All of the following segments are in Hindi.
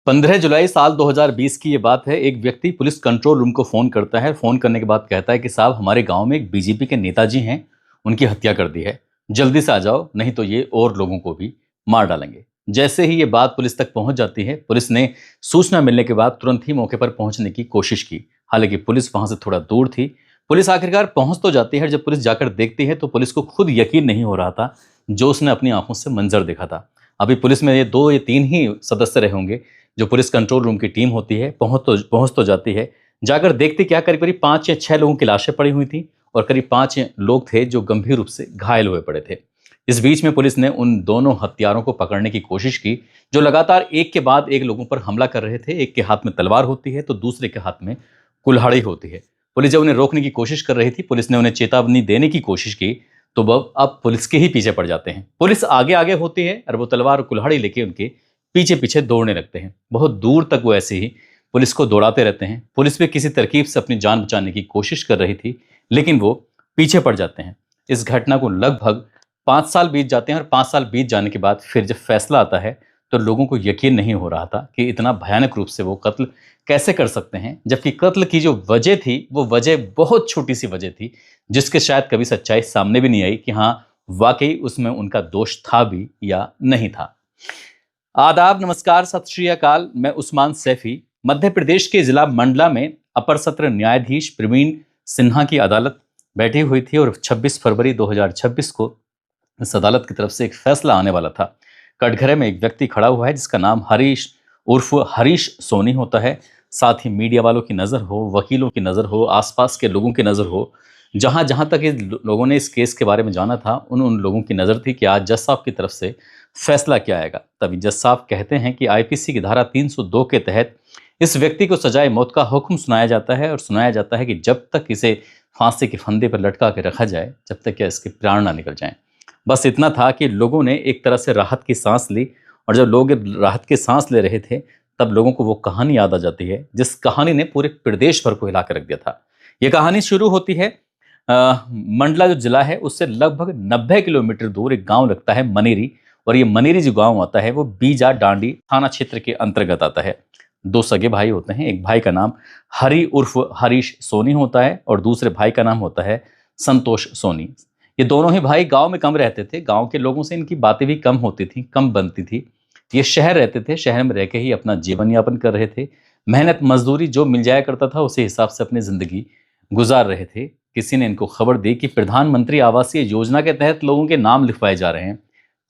15 जुलाई साल 2020 की ये बात है। एक व्यक्ति पुलिस कंट्रोल रूम को फ़ोन करता है। फ़ोन करने के बाद कहता है कि साहब, हमारे गांव में एक बीजेपी के नेताजी हैं, उनकी हत्या कर दी है। जल्दी से आ जाओ, नहीं तो ये और लोगों को भी मार डालेंगे। जैसे ही ये बात पुलिस तक पहुंच जाती है, पुलिस ने सूचना मिलने के बाद तुरंत ही मौके पर पहुंचने की कोशिश की। हालांकि पुलिस वहां से थोड़ा दूर थी। पुलिस आखिरकार पहुंच तो जाती है। जब पुलिस जाकर देखती है तो पुलिस को खुद यकीन नहीं हो रहा था जो उसने अपनी आंखों से मंजर देखा था। अभी पुलिस में ये 2 या 3 ही सदस्य रहे होंगे। जो पुलिस कंट्रोल रूम की टीम होती है पहुंच तो जाती है। जाकर देखती क्या, करीब करीब 5 या 6 लोगों की लाशें पड़ी हुई थी और करीब 5 लोग थे जो गंभीर रूप से घायल हुए पड़े थे। इस बीच में पुलिस ने उन दोनों हत्यारों को पकड़ने की कोशिश की जो लगातार एक के बाद एक लोगों पर हमला कर रहे थे। एक के हाथ में तलवार होती है तो दूसरे के हाथ में कुल्हाड़ी होती है। पुलिस जब उन्हें रोकने की कोशिश कर रही थी, पुलिस ने उन्हें चेतावनी देने की कोशिश की, तो वह अब पुलिस के ही पीछे पड़ जाते हैं। पुलिस आगे आगे होती है और वो तलवार और कुल्हाड़ी लेके उनके पीछे पीछे दौड़ने लगते हैं। बहुत दूर तक वो ऐसे ही पुलिस को दौड़ाते रहते हैं। पुलिस भी किसी तरकीब से अपनी जान बचाने की कोशिश कर रही थी, लेकिन वो पीछे पड़ जाते हैं। इस घटना को लगभग 5 साल बीत जाते हैं और 5 साल बीत जाने के बाद फिर जब फैसला आता है तो लोगों को यकीन नहीं हो रहा था कि इतना भयानक रूप से वो कत्ल कैसे कर सकते हैं, जबकि कत्ल की जो वजह थी वो वजह बहुत छोटी सी वजह थी, जिसके शायद कभी सच्चाई सामने भी नहीं आई कि हाँ, वाकई उसमें उनका दोष था भी या नहीं था। आदाब, नमस्कार, सत श्री अकाल। मैं उस्मान सैफी। मध्य प्रदेश के जिला मंडला में अपर सत्र न्यायाधीश प्रवीण सिन्हा की अदालत बैठी हुई थी और 26 फरवरी 2026 को इस अदालत की तरफ से एक फैसला आने वाला था। कटघरे में एक व्यक्ति खड़ा हुआ है जिसका नाम हरीश उर्फ हरीश सोनी होता है। साथ ही मीडिया वालों की नज़र हो, वकीलों की नज़र हो, आसपास के लोगों की नज़र हो, जहां जहां तक इस लोगों ने इस केस के बारे में जाना था, उन उन लोगों की नज़र थी कि आज जज साहब की तरफ से फैसला क्या आएगा। तभी जज साहब कहते हैं कि आईपीसी की धारा 302 के तहत इस व्यक्ति को सजाए मौत का हुक्म सुनाया जाता है और सुनाया जाता है कि जब तक इसे फांसी के फंदे पर लटका के रखा जाए, जब तक क्या इसके प्राण ना निकल जाएं। बस इतना था कि लोगों ने एक तरह से राहत की सांस ली। और जब लोग राहत की सांस ले रहे थे, तब लोगों को वो कहानी याद आ जाती है जिस कहानी ने पूरे प्रदेश भर को हिला कर रख दिया था। ये कहानी शुरू होती है मंडला जो जिला है उससे लगभग 90 किलोमीटर दूर एक गांव लगता है मनेरी। और ये मनेरी जो गांव आता है वो बीजा डांडी थाना क्षेत्र के अंतर्गत आता है। 2 सगे भाई होते हैं। एक भाई का नाम हरी उर्फ हरीश सोनी होता है और दूसरे भाई का नाम होता है संतोष सोनी। ये दोनों ही भाई गांव में कम रहते थे। गांव के लोगों से इनकी बातें भी कम होती थी, कम बनती थी। ये शहर रहते थे, शहर में रह के ही अपना जीवन यापन कर रहे थे। मेहनत मजदूरी जो मिल जाया करता था उसी हिसाब से अपनी जिंदगी गुजार रहे थे। किसी ने इनको खबर दी कि प्रधानमंत्री आवासीय योजना के तहत लोगों के नाम लिखवाए जा रहे हैं,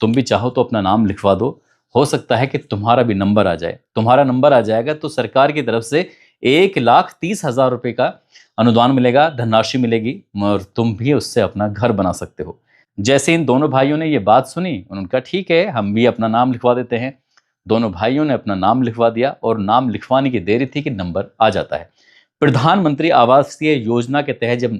तुम भी चाहो तो अपना नाम लिखवा दो, हो सकता है कि तुम्हारा भी नंबर आ जाए। तुम्हारा नंबर आ जाएगा तो सरकार की तरफ से 1,30,000 रुपए का अनुदान मिलेगा, धनराशि मिलेगी और तुम भी उससे अपना घर बना सकते हो। जैसे इन दोनों भाइयों ने ये बात सुनी, उनका ठीक है, हम भी अपना नाम लिखवा देते हैं। दोनों भाइयों ने अपना नाम लिखवा दिया और नाम लिखवाने की देरी थी कि नंबर आ जाता है। प्रधानमंत्री आवासीय योजना के तहत जब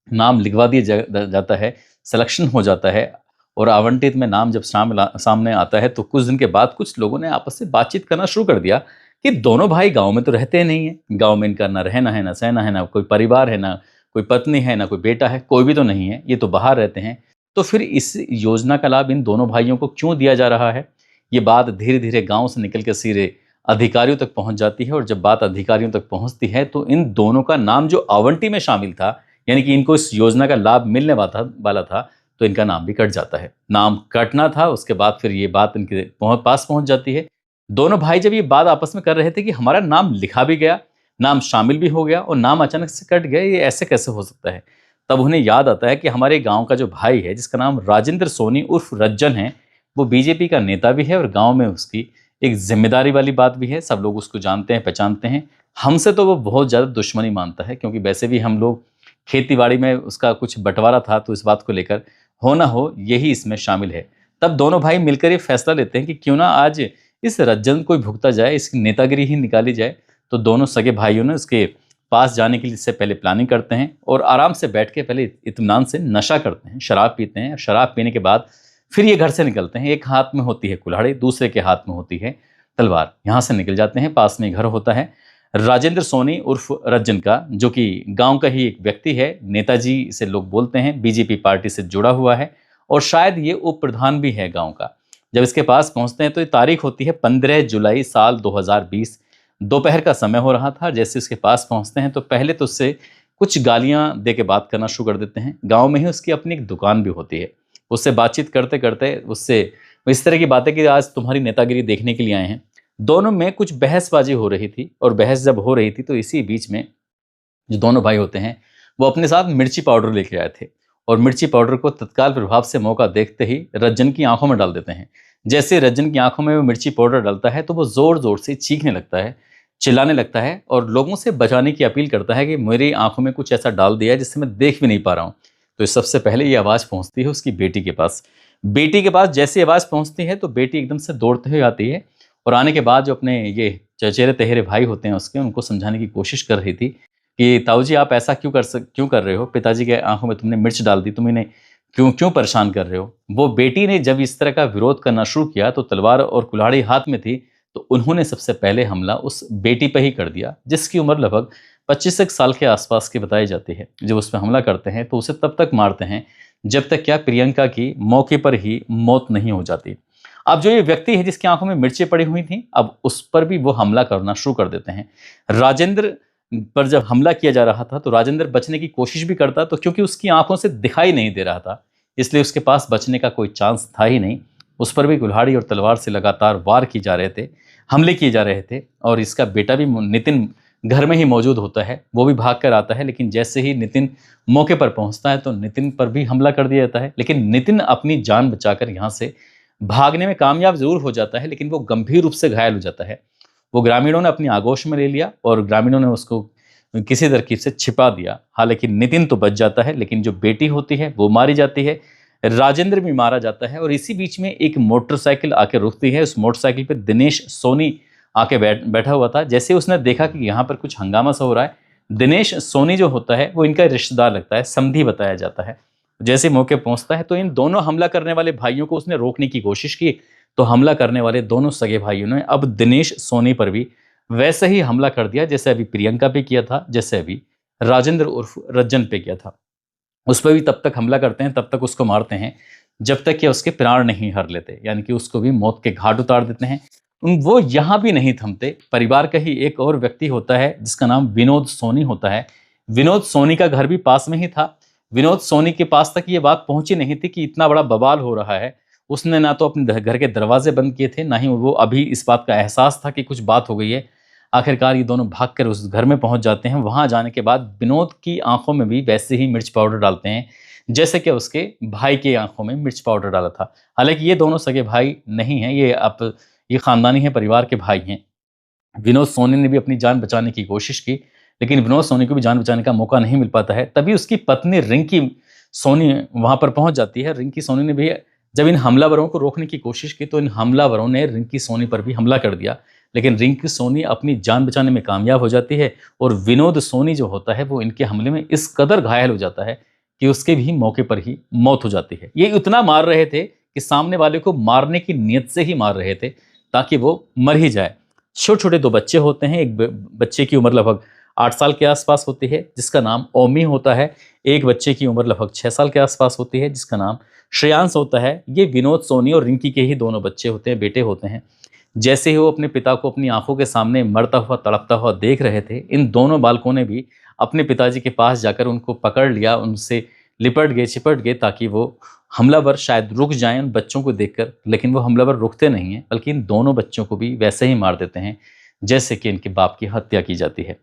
नाम लिखवा दिया जाता है, सिलेक्शन हो जाता है और आवंटित में नाम जब सामने आता है, तो कुछ दिन के बाद कुछ लोगों ने आपस में बातचीत करना शुरू कर दिया कि दोनों भाई गांव में तो रहते नहीं है। गांव में इनका ना रहना है, ना सहना है, ना कोई परिवार है, ना कोई पत्नी है, ना कोई बेटा है, कोई भी तो नहीं है। ये तो बाहर रहते हैं। तो फिर इस योजना का लाभ इन दोनों भाइयों को क्यों दिया जा रहा है? ये बात धीरे धीरे गांव से निकल के सीधे अधिकारियों तक पहुंच जाती है और जब बात अधिकारियों तक पहुंचती है तो इन दोनों का नाम जो आवंटी में शामिल था, यानी कि इनको इस योजना का लाभ मिलने वाला था, तो इनका नाम भी कट जाता है। नाम कटना था, उसके बाद फिर ये बात इनके पास पहुंच जाती है। दोनों भाई जब ये बात आपस में कर रहे थे कि हमारा नाम लिखा भी गया, नाम शामिल भी हो गया और नाम अचानक से कट गया, ये ऐसे कैसे हो सकता है? तब उन्हें याद आता है कि हमारे गांव का जो भाई है जिसका नाम राजेंद्र सोनी उर्फ रज्जन है, वो बीजेपी का नेता भी है और गांव में उसकी एक जिम्मेदारी वाली बात भी है। सब लोग उसको जानते हैं, पहचानते हैं। हमसे तो वो बहुत ज़्यादा दुश्मनी मानता है, क्योंकि वैसे भी हम लोग खेती बाड़ी में उसका कुछ बंटवारा था, तो इस बात को लेकर हो ना हो यही इसमें शामिल है। तब दोनों भाई मिलकर ये फैसला लेते हैं कि क्यों ना आज इस रज्जन को ही भुगता जाए, इसकी नेतागिरी ही निकाली जाए। तो दोनों सगे भाइयों ने उसके पास जाने के लिए इससे पहले प्लानिंग करते हैं और आराम से बैठ के पहले इत्मीनान से नशा करते हैं, शराब पीते हैं। शराब पीने के बाद फिर ये घर से निकलते हैं। एक हाथ में होती है कुल्हाड़ी, दूसरे के हाथ में होती है तलवार। यहाँ से निकल जाते हैं। पास में घर होता है राजेंद्र सोनी उर्फ रज्जन का, जो कि गांव का ही एक व्यक्ति है। नेताजी से लोग बोलते हैं, बीजेपी पार्टी से जुड़ा हुआ है और शायद ये उप प्रधान भी है गांव का। जब इसके पास पहुंचते हैं तो ये तारीख होती है 15 जुलाई साल 2020। दोपहर का समय हो रहा था। जैसे उसके पास पहुंचते हैं तो पहले तो उससे कुछ गालियां दे के बात करना शुरू कर देते हैं। गांव में ही उसकी अपनी एक दुकान भी होती है। उससे बातचीत करते करते उससे इस तरह की बातें कि आज तुम्हारी नेतागिरी देखने के लिए आए हैं। दोनों में कुछ बहसबाजी हो रही थी, और बहस जब हो रही थी तो इसी बीच में जो दोनों भाई होते हैं वो अपने साथ मिर्ची पाउडर लेके आए थे, और मिर्ची पाउडर को तत्काल प्रभाव से मौका देखते ही रज्जन की आंखों में डाल देते हैं। जैसे रज्जन की आंखों में वो मिर्ची पाउडर डालता है तो वो जोर जोर से चीखने लगता है, चिल्लाने लगता है, और लोगों से बचाने की अपील करता है कि मेरी आंखों में कुछ ऐसा डाल दिया है जिससे मैं देख भी नहीं पा रहा हूँ। तो सबसे पहले ये आवाज़ पहुंचती है उसकी बेटी के पास। बेटी के पास जैसे आवाज़ पहुंचती है तो बेटी एकदम से दौड़ते हुए आती है, और आने के बाद जो अपने ये चचेरे तहेरे भाई होते हैं उसके, उनको समझाने की कोशिश कर रही थी कि ताऊ जी आप ऐसा क्यों कर रहे हो, पिताजी के आंखों में तुमने मिर्च डाल दी, तुम इन्हें क्यों क्यों परेशान कर रहे हो। वो बेटी ने जब इस तरह का विरोध करना शुरू किया तो तलवार और कुल्हाड़ी हाथ में थी, तो उन्होंने सबसे पहले हमला उस बेटी पर ही कर दिया, जिसकी उम्र लगभग 25 एक साल के आसपास की बताई जाती है। जब उस पर हमला करते हैं तो उसे तब तक मारते हैं जब तक क्या प्रियंका की मौके पर ही मौत नहीं हो जाती। अब जो ये व्यक्ति है जिसकी आंखों में मिर्चें पड़ी हुई थी, अब उस पर भी वो हमला करना शुरू कर देते हैं। राजेंद्र पर जब हमला किया जा रहा था तो राजेंद्र बचने की कोशिश भी करता, तो क्योंकि उसकी आंखों से दिखाई नहीं दे रहा था इसलिए उसके पास बचने का कोई चांस था ही नहीं। उस पर भी कुल्हाड़ी और तलवार से लगातार वार किए जा रहे थे, हमले किए जा रहे थे। और इसका बेटा भी नितिन घर में ही मौजूद होता है, वो भी भाग कर आता है, लेकिन जैसे ही नितिन मौके पर पहुंचता है तो नितिन पर भी हमला कर दिया जाता है। लेकिन नितिन अपनी जान बचाकर यहाँ से भागने में कामयाब जरूर हो जाता है, लेकिन वो गंभीर रूप से घायल हो जाता है। वो ग्रामीणों ने अपनी आगोश में ले लिया और ग्रामीणों ने उसको किसी तरकीब से छिपा दिया। हालांकि नितिन तो बच जाता है, लेकिन जो बेटी होती है वो मारी जाती है, राजेंद्र भी मारा जाता है। और इसी बीच में एक मोटरसाइकिल आके रुकती है। उस मोटरसाइकिल पे दिनेश सोनी आके बैठा हुआ था। जैसे उसने देखा कि यहाँ पर कुछ हंगामा सा हो रहा है, दिनेश सोनी जो होता है वो इनका रिश्तेदार लगता है, समधी बताया जाता है। जैसे मौके पहुंचता है तो इन दोनों हमला करने वाले भाइयों को उसने रोकने की कोशिश की, तो हमला करने वाले दोनों सगे भाइयों ने अब दिनेश सोनी पर भी वैसे ही हमला कर दिया जैसे अभी प्रियंका पे किया था, जैसे अभी राजेंद्र उर्फ रज्जन पे किया था। उस पर भी तब तक हमला करते हैं, तब तक उसको मारते हैं जब तक कि उसके प्राण नहीं हर लेते, यानी कि उसको भी मौत के घाट उतार देते हैं। वो यहाँ भी नहीं थमते। परिवार का ही एक और व्यक्ति होता है जिसका नाम विनोद सोनी होता है। विनोद सोनी का घर भी पास में ही था। विनोद सोनी के पास तक ये बात पहुंची नहीं थी कि इतना बड़ा बवाल हो रहा है। उसने ना तो अपने घर के दरवाजे बंद किए थे, ना ही वो अभी इस बात का एहसास था कि कुछ बात हो गई है। आखिरकार ये दोनों भागकर उस घर में पहुंच जाते हैं। वहां जाने के बाद विनोद की आंखों में भी वैसे ही मिर्च पाउडर डालते हैं जैसे कि उसके भाई की आंखों में मिर्च पाउडर डाला था। हालांकि ये दोनों सगे भाई नहीं हैं, ये खानदानी है, परिवार के भाई हैं। विनोद सोनी ने भी अपनी जान बचाने की कोशिश की, लेकिन विनोद सोनी को भी जान बचाने का मौका नहीं मिल पाता है। तभी उसकी पत्नी रिंकी सोनी वहां पर पहुंच जाती है। रिंकी सोनी ने भी जब इन हमलावरों को रोकने की कोशिश की तो इन हमलावरों ने रिंकी सोनी पर भी हमला कर दिया, लेकिन रिंकी सोनी अपनी जान बचाने में कामयाब हो जाती है। और विनोद सोनी जो होता है वो इनके हमले में इस कदर घायल हो जाता है कि उसके भी मौके पर ही मौत हो जाती है। ये इतना मार रहे थे कि सामने वाले को मारने की नीयत से ही मार रहे थे ताकि वो मर ही जाए। छोटे छोटे दो बच्चे होते हैं। एक बच्चे की उम्र लगभग 8 साल के आसपास होती है जिसका नाम ओमी होता है। एक बच्चे की उम्र लगभग 6 साल के आसपास होती है जिसका नाम श्रेयांश होता है। ये विनोद सोनी और रिंकी के ही दोनों बच्चे होते हैं, बेटे होते हैं। जैसे ही वो अपने पिता को अपनी आंखों के सामने मरता हुआ तड़पता हुआ देख रहे थे, इन दोनों बालकों ने भी अपने पिताजी के पास जाकर उनको पकड़ लिया, उनसे लिपट गए, चिपट गए ताकि वो हमलावर शायद रुक जाएं उन बच्चों को देखकर। लेकिन वो हमलावर रुकते नहीं हैं, बल्कि इन दोनों बच्चों को भी वैसे ही मार देते हैं जैसे कि इनके बाप की हत्या की जाती है।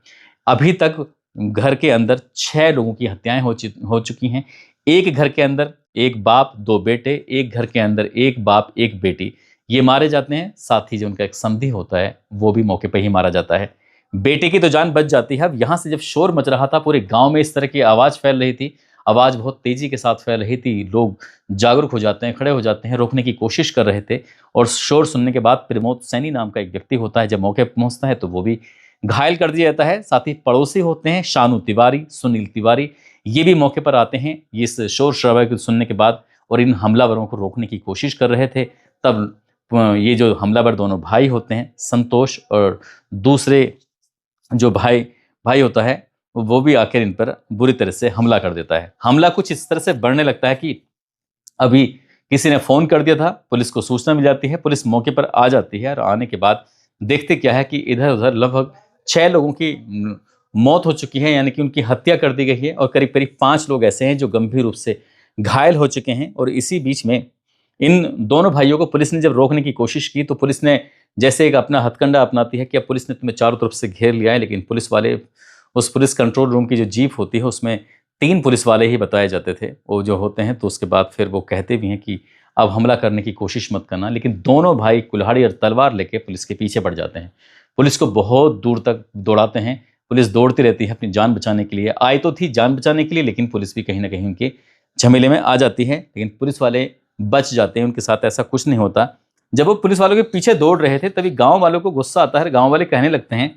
अभी तक घर के अंदर 6 लोगों की हत्याएं हो चुकी हैं। एक घर के अंदर एक बाप, 2 बेटे, एक घर के अंदर एक बाप, एक बेटी, ये मारे जाते हैं। साथ ही जो उनका एक समधी होता है वो भी मौके पर ही मारा जाता है। बेटे की तो जान बच जाती है। अब यहाँ से जब शोर मच रहा था, पूरे गांव में इस तरह की आवाज़ फैल रही थी, आवाज़ बहुत तेज़ी के साथ फैल रही थी। लोग जागरूक हो जाते हैं, खड़े हो जाते हैं, रोकने की कोशिश कर रहे थे। और शोर सुनने के बाद प्रमोद सैनी नाम का एक व्यक्ति होता है, जब मौके पर पहुंचता है तो वो भी घायल कर दिया जाता है। साथ ही पड़ोसी होते हैं शानू तिवारी, सुनील तिवारी, ये भी मौके पर आते हैं इस शोर शराबे को सुनने के बाद, और इन हमलावरों को रोकने की कोशिश कर रहे थे। तब ये जो हमलावर दोनों भाई होते हैं, संतोष और दूसरे जो भाई भाई होता है, वो भी आकर इन पर बुरी तरह से हमला कर देता है। हमला कुछ इस तरह से बढ़ने लगता है कि अभी किसी ने फोन कर दिया था, पुलिस को सूचना मिल जाती है, पुलिस मौके पर आ जाती है और आने के बाद देखते क्या है कि इधर उधर लगभग 6 लोगों की मौत हो चुकी है, यानी कि उनकी हत्या कर दी गई है और करीब करीब 5 लोग ऐसे हैं जो गंभीर रूप से घायल हो चुके हैं। और इसी बीच में इन दोनों भाइयों को पुलिस ने जब रोकने की कोशिश की तो पुलिस ने जैसे एक अपना हथकंडा अपनाती है कि अब पुलिस ने तुम्हें चारों तरफ से घेर लिया है, लेकिन पुलिस वाले, उस पुलिस कंट्रोल रूम की जो जीप होती है उसमें 3 पुलिस वाले ही बताए जाते थे वो जो होते हैं। तो उसके बाद फिर वो कहते भी हैं कि अब हमला करने की कोशिश मत करना, लेकिन दोनों भाई कुल्हाड़ी और तलवार लेके पुलिस के पीछे पड़ जाते हैं। पुलिस को बहुत दूर तक दौड़ाते हैं, पुलिस दौड़ती रहती है अपनी जान बचाने के लिए। आई तो थी जान बचाने के लिए, लेकिन पुलिस भी कहीं ना कहीं उनके झमेले में आ जाती है, लेकिन पुलिस वाले बच जाते हैं, उनके साथ ऐसा कुछ नहीं होता। जब वो पुलिस वालों के पीछे दौड़ रहे थे तभी गांव वालों को गुस्सा आता है। गांव वाले कहने लगते हैं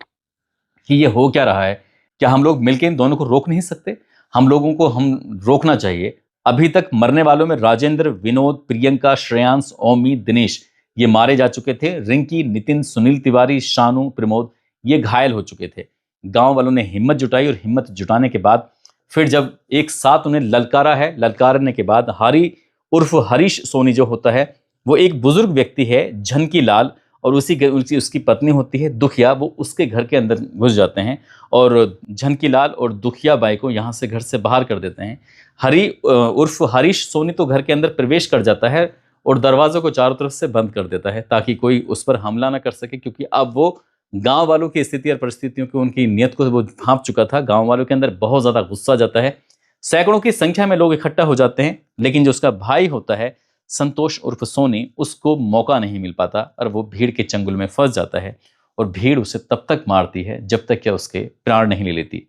कि ये हो क्या रहा है, क्या हम लोग मिलकर इन दोनों को रोक नहीं सकते? हम लोगों को हम रोकना चाहिए। अभी तक मरने वालों में राजेंद्र, विनोद, प्रियंका, श्रेयांश, ओमी, दिनेश ये मारे जा चुके थे। रिंकी, नितिन, सुनील तिवारी, शानू, प्रमोद ये घायल हो चुके थे। गांव वालों ने हिम्मत जुटाई और हिम्मत जुटाने के बाद फिर जब एक साथ उन्हें ललकारा है, ललकारने के बाद हरी उर्फ हरीश सोनी जो होता है वो एक बुजुर्ग व्यक्ति है, झनकी लाल, और उसकी पत्नी होती है दुखिया, वो उसके घर के अंदर घुस जाते हैं और झनकी लाल और दुखिया बाई को यहाँ से घर से बाहर कर देते हैं। हरी उर्फ हरीश सोनी तो घर के अंदर प्रवेश कर जाता है और दरवाजों को चारों तरफ से बंद कर देता है ताकि कोई उस पर हमला ना कर सके, क्योंकि अब वो गांव वालों की स्थिति और परिस्थितियों को, उनकी नियत को वो भांप चुका था। गांव वालों के अंदर बहुत ज्यादा गुस्सा जाता है, सैकड़ों की संख्या में लोग इकट्ठा हो जाते हैं, लेकिन जो उसका भाई होता है संतोष उर्फ सोनी, उसको मौका नहीं मिल पाता और वो भीड़ के चंगुल में फंस जाता है और भीड़ उसे तब तक मारती है जब तक कि उसके प्राण नहीं ले लेती।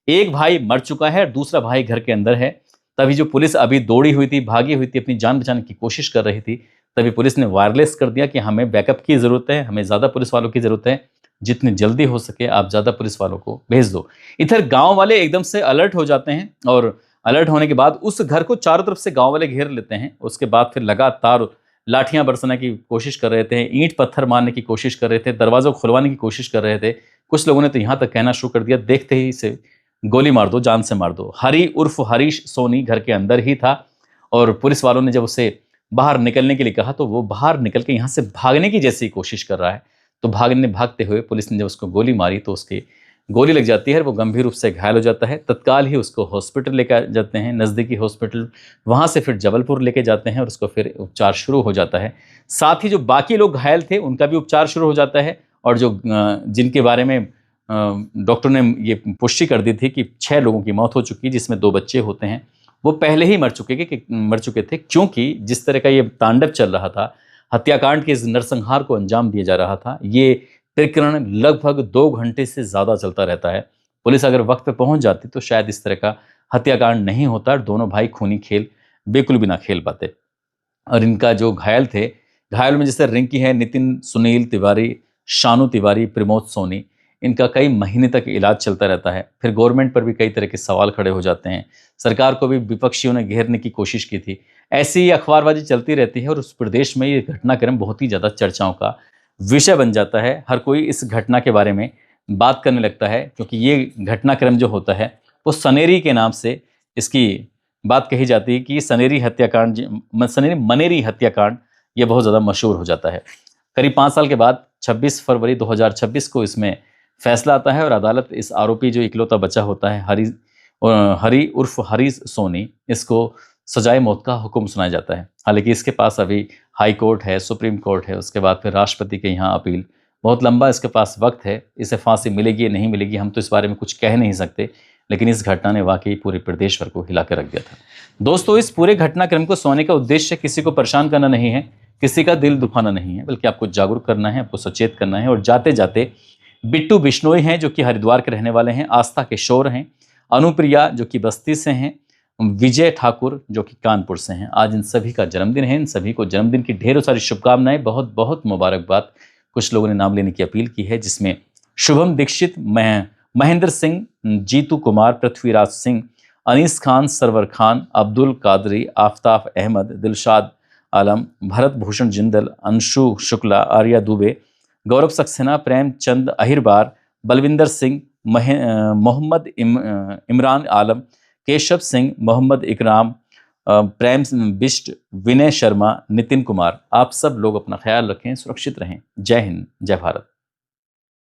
एक भाई मर चुका है और दूसरा भाई घर के अंदर है। तभी जो पुलिस अभी दौड़ी हुई थी, भागी हुई थी, अपनी जान बचाने की कोशिश कर रही थी, तभी पुलिस ने वायरलेस कर दिया कि हमें बैकअप की जरूरत है, हमें ज्यादा पुलिस वालों की जरूरत है, जितनी जल्दी हो सके आप ज्यादा पुलिस वालों को भेज दो। इधर गांव वाले एकदम से अलर्ट हो जाते हैं और अलर्ट होने के बाद उस घर को चारों तरफ से गांव वाले घेर लेते हैं। उसके बाद फिर लगातार लाठियां बरसाने की कोशिश कर रहे थे, ईंट पत्थर मारने की कोशिश कर रहे थे, दरवाजों को खुलवाने की कोशिश कर रहे थे। कुछ लोगों ने तो यहां तक कहना शुरू कर दिया, देखते ही से गोली मार दो, जान से मार दो। हरी उर्फ हरीश सोनी घर के अंदर ही था और पुलिस वालों ने जब उसे बाहर निकलने के लिए कहा तो वो बाहर निकल के यहाँ से भागने की जैसी कोशिश कर रहा है। तो भागते हुए पुलिस ने जब उसको गोली मारी तो उसकी गोली लग जाती है, वो गंभीर रूप से घायल हो जाता है। तत्काल ही उसको हॉस्पिटल लेकर जाते हैं, नज़दीकी हॉस्पिटल, वहाँ से फिर जबलपुर लेके जाते हैं और उसको फिर उपचार शुरू हो जाता है। साथ ही जो बाकी लोग घायल थे उनका भी उपचार शुरू हो जाता है और जो जिनके बारे में डॉक्टर ने ये पुष्टि कर दी थी कि 6 लोगों की मौत हो चुकी, जिसमें 2 बच्चे होते हैं, वो पहले ही मर चुके थे, क्योंकि जिस तरह का ये तांडव चल रहा था, हत्याकांड के इस नरसंहार को अंजाम दिया जा रहा था, ये प्रकरण लगभग 2 घंटे से ज्यादा चलता रहता है। पुलिस अगर वक्त पे पहुंच जाती तो शायद इस तरह का हत्याकांड नहीं होता और दोनों भाई खूनी खेल बिल्कुल भी ना खेल पाते। और इनका जो घायल थे, घायल में जैसे रिंकी है, नितिन, सुनील तिवारी, शानू तिवारी, प्रमोद सोनी, इनका कई महीने तक इलाज चलता रहता है। फिर गवर्नमेंट पर भी कई तरह के सवाल खड़े हो जाते हैं, सरकार को भी विपक्षियों ने घेरने की कोशिश की थी। ऐसी ही अखबारबाजी चलती रहती है और उस प्रदेश में ये घटनाक्रम बहुत ही ज़्यादा चर्चाओं का विषय बन जाता है। हर कोई इस घटना के बारे में बात करने लगता है, क्योंकि ये घटनाक्रम जो होता है वो सनेरी के नाम से इसकी बात कही जाती है कि सनेरी मनेरी हत्याकांड ये बहुत ज़्यादा मशहूर हो जाता है। करीब 5 साल के बाद 26 फरवरी 2026 को इसमें फैसला आता है और अदालत इस आरोपी जो इकलौता बचा होता है हरी उर्फ हरी सोनी, इसको सजाए मौत का हुक्म सुनाया जाता है। हालांकि इसके पास अभी हाई कोर्ट है, सुप्रीम कोर्ट है, उसके बाद फिर राष्ट्रपति के यहाँ अपील, बहुत लंबा इसके पास वक्त है। इसे फांसी मिलेगी या नहीं मिलेगी हम तो इस बारे में कुछ कह नहीं सकते, लेकिन इस घटना ने वाकई पूरे प्रदेश भर को हिला कर रख दिया था। दोस्तों, इस पूरे घटनाक्रम को सुनाने का उद्देश्य किसी को परेशान करना नहीं है, किसी का दिल दुखाना नहीं है, बल्कि आपको जागरूक करना है, आपको सचेत करना है। और जाते जाते बिट्टू बिश्नोई हैं जो कि हरिद्वार के रहने वाले हैं, आस्था किशोर हैं, अनुप्रिया जो कि बस्ती से हैं, विजय ठाकुर जो कि कानपुर से हैं। आज इन सभी का जन्मदिन है। इन सभी को जन्मदिन की ढेरों सारी शुभकामनाएं, बहुत बहुत मुबारकबाद। कुछ लोगों ने नाम लेने की अपील की है, जिसमें शुभम दीक्षित, महेंद्र सिंह, जीतू कुमार, पृथ्वीराज सिंह, अनीस खान, सरवर खान, अब्दुल कादरी, आफ्ताफ अहमद, दिलशाद आलम, भरत भूषण जिंदल, अंशु शुक्ला, आर्या दुबे, गौरव सक्सेना, प्रेमचंद अहिरबार, बलविंदर सिंह, मोहम्मद इमरान आलम, केशव सिंह, मोहम्मद इकराम, प्रेम बिष्ट, विनय शर्मा, नितिन कुमार, आप सब लोग अपना ख्याल रखें, सुरक्षित रहें। जय हिंद, जय भारत।